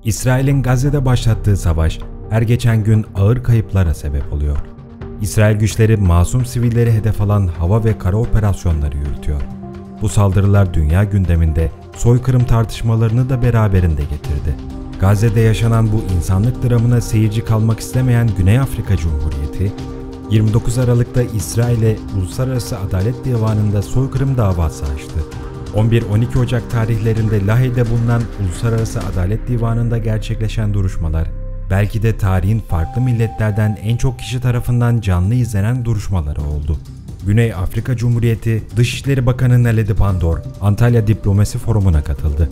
İsrail'in Gazze'de başlattığı savaş her geçen gün ağır kayıplara sebep oluyor. İsrail güçleri masum sivilleri hedef alan hava ve kara operasyonları yürütüyor. Bu saldırılar dünya gündeminde soykırım tartışmalarını da beraberinde getirdi. Gazze'de yaşanan bu insanlık dramına seyirci kalmak istemeyen Güney Afrika Cumhuriyeti, 29 Aralık'ta İsrail'e Uluslararası Adalet Divanı'nda soykırım davası açtı. 11-12 Ocak tarihlerinde Lahey'de bulunan Uluslararası Adalet Divanı'nda gerçekleşen duruşmalar, belki de tarihin farklı milletlerden en çok kişi tarafından canlı izlenen duruşmaları oldu. Güney Afrika Cumhuriyeti Dışişleri Bakanı Naledi Pandor, Antalya Diplomasi Forumu'na katıldı.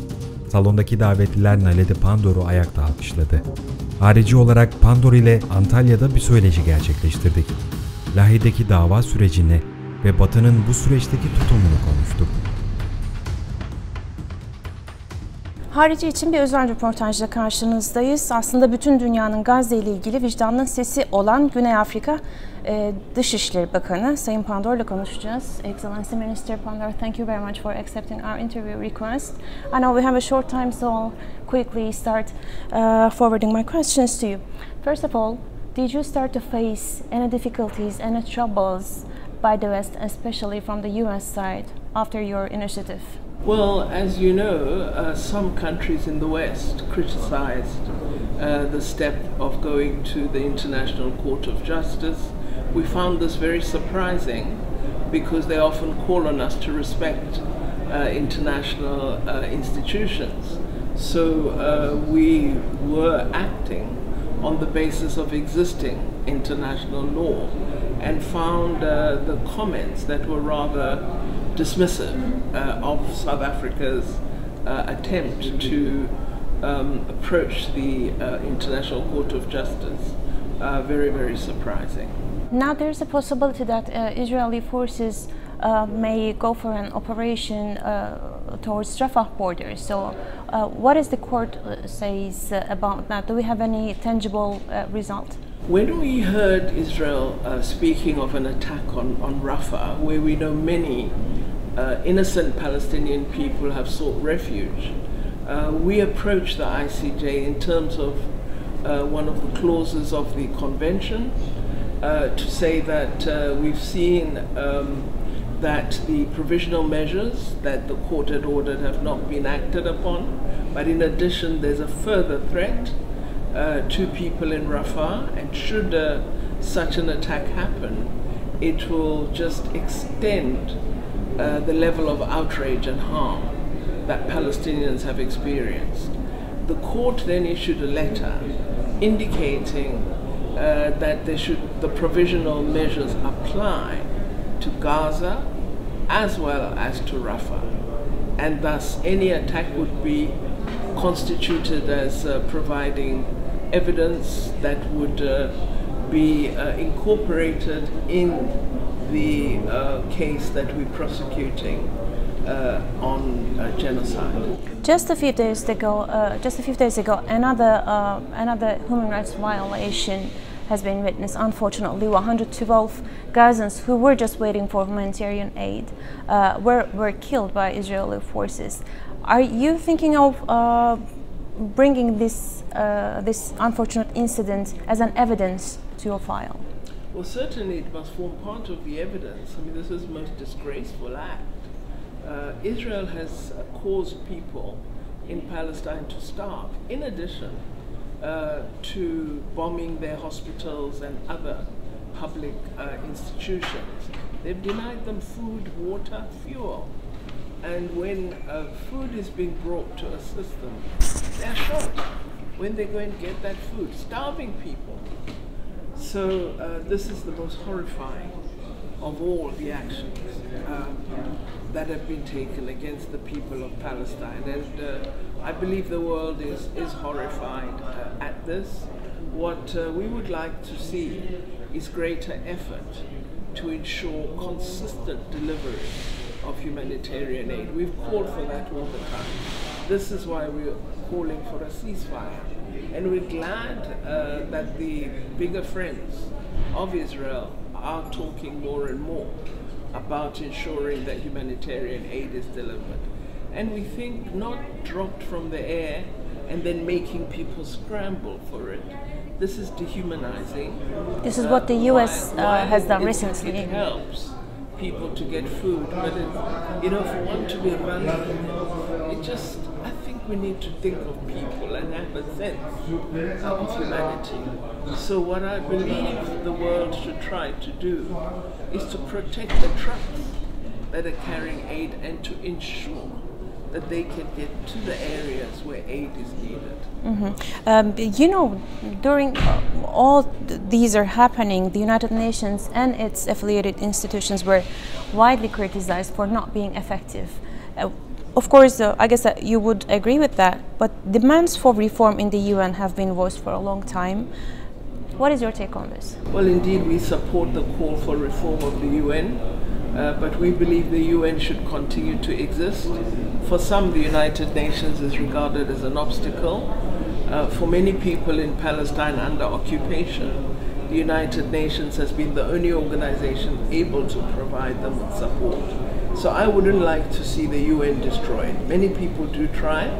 Salondaki davetliler Naledi Pandor'u ayakta alkışladı. Harici olarak Pandor ile Antalya'da bir söyleşi gerçekleştirdik. Lahey'deki dava sürecini ve Batı'nın bu süreçteki tutumunu konuştuk. Harici için bir özel röportajla karşınızdayız. Aslında bütün dünyanın Gazze ile ilgili vicdanın sesi olan Güney Afrika Dışişleri Bakanı Sayın Pandor'la konuşacağız. Excellency Minister Pandor, thank you very much for accepting our interview request. I know we have a short time, so I'll quickly start forwarding my questions to you. First of all, did you start to face any difficulties, any troubles by the West, especially from the US side, after your initiative? Well, as you know, some countries in the West criticized the step of going to the International Court of Justice. We found this very surprising because they often call on us to respect international institutions. So we were acting on the basis of existing international law and found the comments that were rather dismissive of South Africa's attempt to approach the International Court of Justice very, very surprising. Now there's a possibility that Israeli forces may go for an operation towards Rafah border. So what does the court says about that? Do we have any tangible result? When we heard Israel speaking of an attack on Rafah, where we know many innocent Palestinian people have sought refuge, we approached the ICJ in terms of one of the clauses of the convention to say that we've seen that the provisional measures that the court had ordered have not been acted upon, but in addition there's a further threat to people in Rafah, and should such an attack happen, it will just extend the level of outrage and harm that Palestinians have experienced. The court then issued a letter indicating that the provisional measures apply to Gaza as well as to Rafah, and thus any attack would be constituted as providing evidence that would be incorporated in the case that we're prosecuting on genocide. Just a few days ago, another human rights violation has been witnessed. Unfortunately, 112 Gazans who were just waiting for humanitarian aid were killed by Israeli forces. Are you thinking of bringing this unfortunate incident as an evidence to your file? Well, certainly it must form part of the evidence. I mean, this is the most disgraceful act. Israel has caused people in Palestine to starve, in addition to bombing their hospitals and other public institutions. They've denied them food, water, fuel. And when food is being brought to assist them, they're shot when they go and get that food, starving people. So this is the most horrifying of all the actions that have been taken against the people of Palestine. And I believe the world is horrified at this. What we would like to see is greater effort to ensure consistent delivery of humanitarian aid. We've called for that all the time. This is why we're calling for a ceasefire. And we're glad that the bigger friends of Israel are talking more and more about ensuring that humanitarian aid is delivered. And we think not dropped from the air, and then making people scramble for it. This is dehumanizing. This is what the U.S. has done recently. It helps people to get food, but for one to be valuable, I think we need to think of people and have a sense of humanity. So what I believe the world should try to do is to protect the trucks that are carrying aid and to ensure that they can get to the areas where aid is needed. During all these are happening, the United Nations and its affiliated institutions were widely criticized for not being effective. Of course, I guess that you would agree with that, but demands for reform in the UN have been voiced for a long time. What is your take on this? Well, indeed, we support the call for reform of the UN. But we believe the UN should continue to exist. For some, the United Nations is regarded as an obstacle. For many people in Palestine under occupation, the United Nations has been the only organization able to provide them with support. So I wouldn't like to see the UN destroyed. Many people do try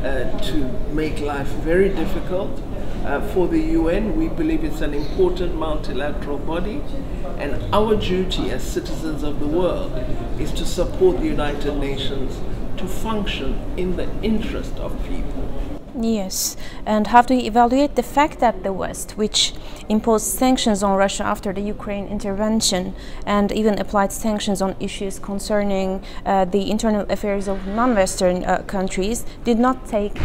to make life very difficult. For the UN, we believe it's an important multilateral body, and our duty as citizens of the world is to support the United Nations to function in the interest of people. Yes, and how do you evaluate the fact that the West, which imposed sanctions on Russia after the Ukraine intervention and even applied sanctions on issues concerning the internal affairs of non-Western countries, did not take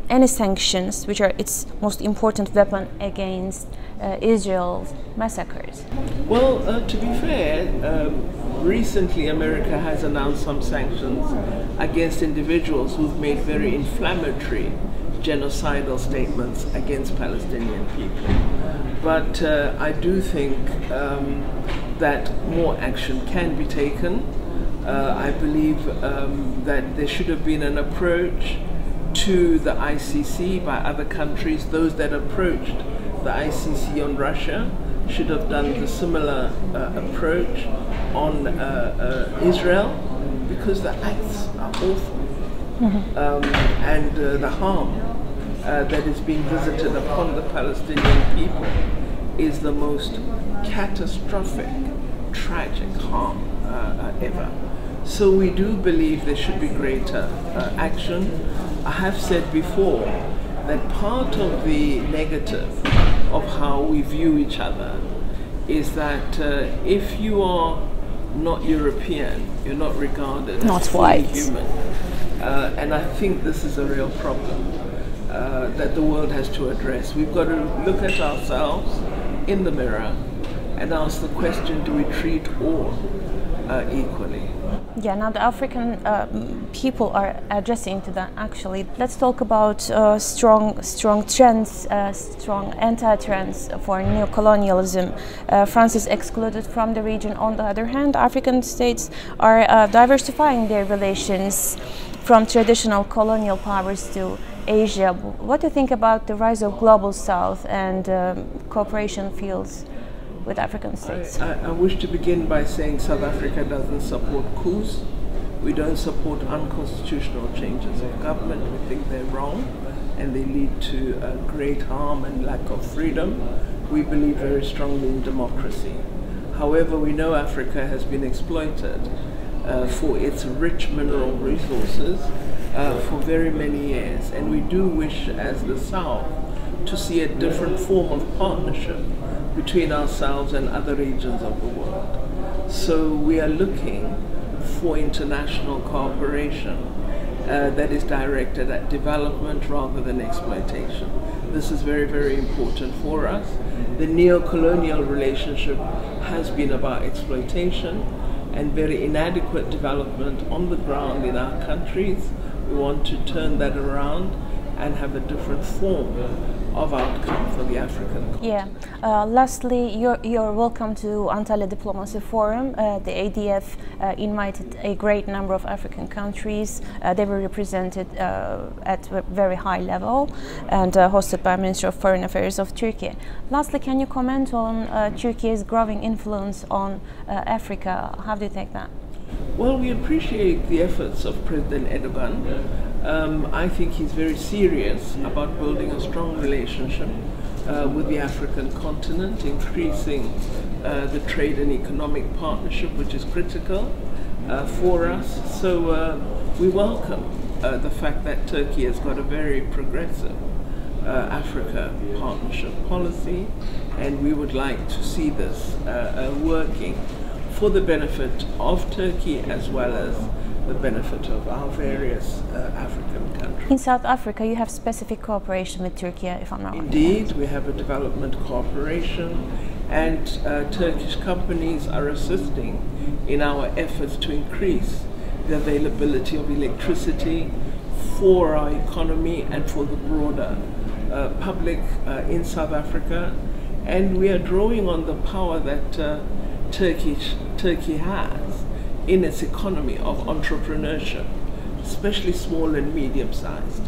any sanctions, which are its most important weapon against Israel's massacres? Well, to be fair, recently America has announced some sanctions against individuals who've made very inflammatory genocidal statements against Palestinian people. But I do think that more action can be taken. I believe that there should have been an approach to the ICC by other countries. Those that approached the ICC on Russia should have done the similar approach on Israel, because the acts are awful. And the harm that is being visited upon the Palestinian people is the most catastrophic, tragic harm ever. So we do believe there should be greater action. I have said before that part of the negative of how we view each other is that if you are not European, you're not regarded as fully human. And I think this is a real problem that the world has to address. We've got to look at ourselves in the mirror and ask the question, do we treat all equally? Yeah, now the African people are addressing to that actually. Let's talk about strong trends, strong anti-trends for neocolonialism. France is excluded from the region. On the other hand, African states are diversifying their relations from traditional colonial powers to Asia. What do you think about the rise of global South and cooperation fields with African states? I wish to begin by saying South Africa doesn't support coups. We don't support unconstitutional changes of government. We think they're wrong and they lead to great harm and lack of freedom. We believe very strongly in democracy. However, we know Africa has been exploited for its rich mineral resources for very many years, and we do wish as the South to see a different form of partnership between ourselves and other regions of the world. So we are looking for international cooperation that is directed at development rather than exploitation. This is very, very important for us. The neo-colonial relationship has been about exploitation and very inadequate development on the ground in our countries. We want to turn that around and have a different form of outcome for the African continent. Yeah. Lastly, you're welcome to Antalya Diplomasi Forum. The ADF invited a great number of African countries. They were represented at a very high level and hosted by Minister of Foreign Affairs of Turkey. Lastly, can you comment on Turkey's growing influence on Africa? How do you take that? Well, we appreciate the efforts of President Erdogan I think he's very serious about building a strong relationship with the African continent, increasing the trade and economic partnership, which is critical for us. So we welcome the fact that Turkey has got a very progressive Africa partnership policy, and we would like to see this working for the benefit of Turkey as well as the benefit of our various African countries. In South Africa, you have specific cooperation with Turkey, if I'm not wrong. Indeed, we have a development cooperation, and Turkish companies are assisting in our efforts to increase the availability of electricity for our economy and for the broader public in South Africa. And we are drawing on the power that Turkey has in its economy of entrepreneurship, especially small and medium-sized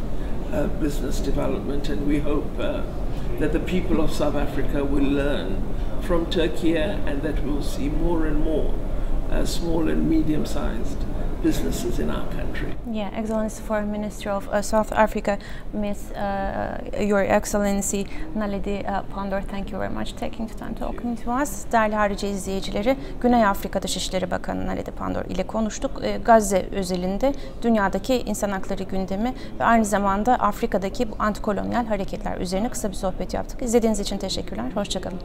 business development, and we hope that the people of South Africa will learn from Turkey and that we will see more and more small and medium-sized businesses in our country. Yeah, Excellency Foreign Minister of South Africa, Miss Your Excellency Naledi Pandor, thank you very much taking the time talking to us. Değerli Harici izleyicileri, Güney Afrika Dışişleri Bakanı Naledi Pandor ile konuştuk. Gazze özelinde dünyadaki insan hakları gündemi ve aynı zamanda Afrika'daki bu antikolonyal hareketler üzerine kısa bir sohbet yaptık. İzlediğiniz için teşekkürler. Hoşça kalın.